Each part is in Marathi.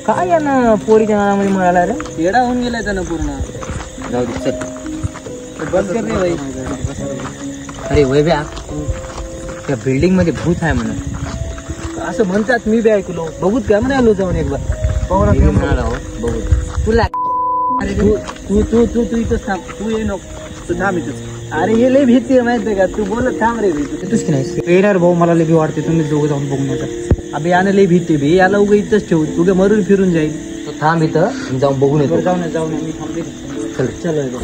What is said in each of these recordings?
काय या ना पोरीच्या नावामध्ये मिळाला रे? येडा होऊन गेलाय त्यानं पूर्ण. जाऊ दे चल. बंद कर रे भाई. अरे वैभ्या, त्या बिल्डिंग मध्ये भूत आहे म्हणून असं म्हणतात, मी बी ऐकलो. बघूत काय म्हणालो जाऊन एकदा. मी म्हणाला हो बघू. तुला अरे तू तू तू तू तू इथंच थांब. तू ये नको, तू थांब इथंच. अरे हे लय भीती आहे माहितीये का. तू बोलत थांब रे. येतोस की नाही? येणार भाऊ, मला लय भी वाटते. तुम्ही दोघं जाऊन बघून येतात. अबे यानं लय भीती बी. याला उगा इथंच ठेवू. तुझं मरून फिरून जाईल. तू थांब इथं, मी जाऊन बघून येतो. जाऊन मी थांबते. चल चलो.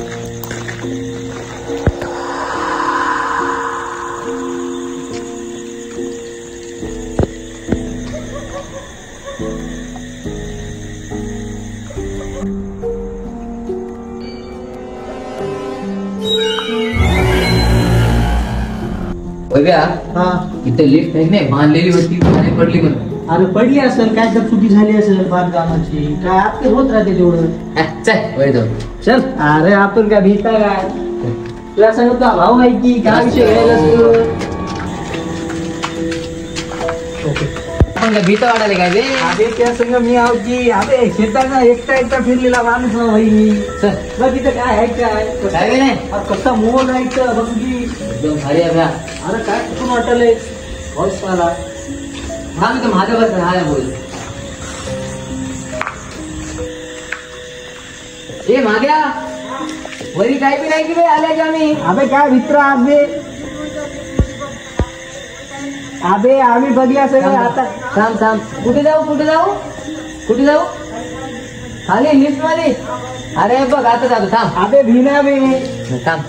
वैभ्या, हा, इथं लिफ्ट आहे नाही बांधलेली होती, पाणी पडली म्हणून. अरे पडली असेल काय तर, चुकी झाली असेल बांधकामाची. काय आपले होत राहते तेवढं. चल वय जाऊ. चल. अरे आपण काय भीता काय? तुला सांगतो भाऊ आहे की काय विषय घ्यायला आपण काय भीत वाटायला काय बे? अबे त्या संग मी आहो की. अबे शेताना एकटा फिरलेला माणूस ना भाई मी. चल बघ इथं काय आहे काय काय नाही. अरे कसा मोल आहे इथं बघ की. एकदम भारी आहे भ्या. अरे काय कुठून वाटलंय पाऊस आला. हा मी तर माझ्या बस हा बोल. ए माग्या, वरी काय बी नाही की बे आल्या की आम्ही. अबे काय मित्र अबे. अबे आम्ही बघल्या सगळं आता. थांब थांब. कुठे जाऊ खाली लिफ्ट मध्ये. अरे बघ आता जातो थांब. अबे भिना बे. थांब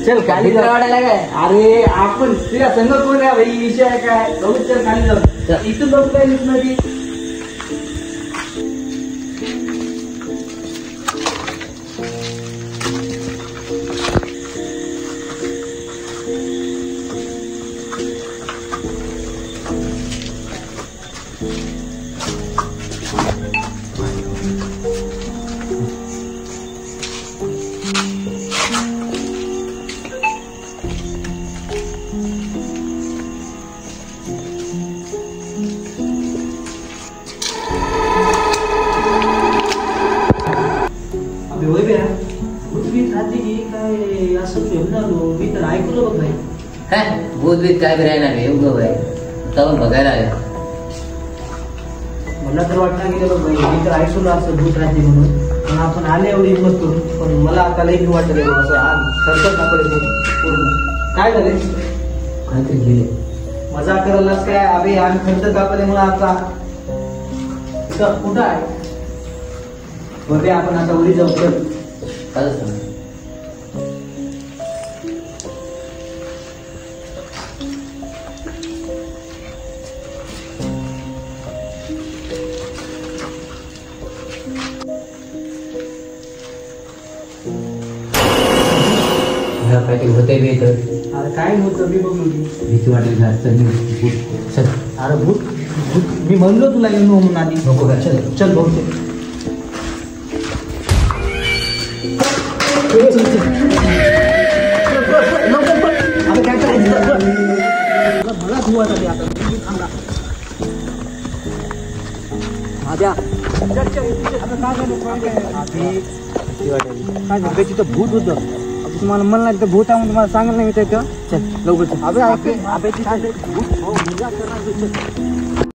चल खाली मित्र वाटायला काय. अरे आपण तुझ्या संग कोण आहे भाई, विषय आहे काय. जाऊ चल खाली जाऊ. इथून बघ काय लिफ्ट मध्ये. काय असं फिरणारो मी तर ऐकलं बघ नाही. काय भूत बीत काय राहणार नाही उगं बाई. जाऊन बघायला आलं. मला तर वाटणार गेलं बघ भाई, मी तर ऐकलं असं भूत राहते म्हणून. पण आपण आले एवढी हिंमत करून. पण मला आता लई वाटत असं सरकत आपले पूर्ण. काय झाले काहीतरी गेले. मजा करायलाच काय. अबे आम्ही खर्च कापले मला आता. कुठं आहे बघे. आपण आता उडी जाऊ. काय सांग. काहीतरी होते बी तर. अरे काय नव्हतं मी बघलो की. भीती वाटेल का. चल अरे भूत मी म्हणलो तुला येऊन म्हणून आधी. नको का. चल भाऊ चल. काय करायचं मला धुवा झाली आता. माझ्या काय तिथं भूत होतं. तुम्हाला म्हणलं तिथं भूत आहे म्हणून तुम्हाला सांगितलं नाही. मी तिथं चल लवकर. अबे भूत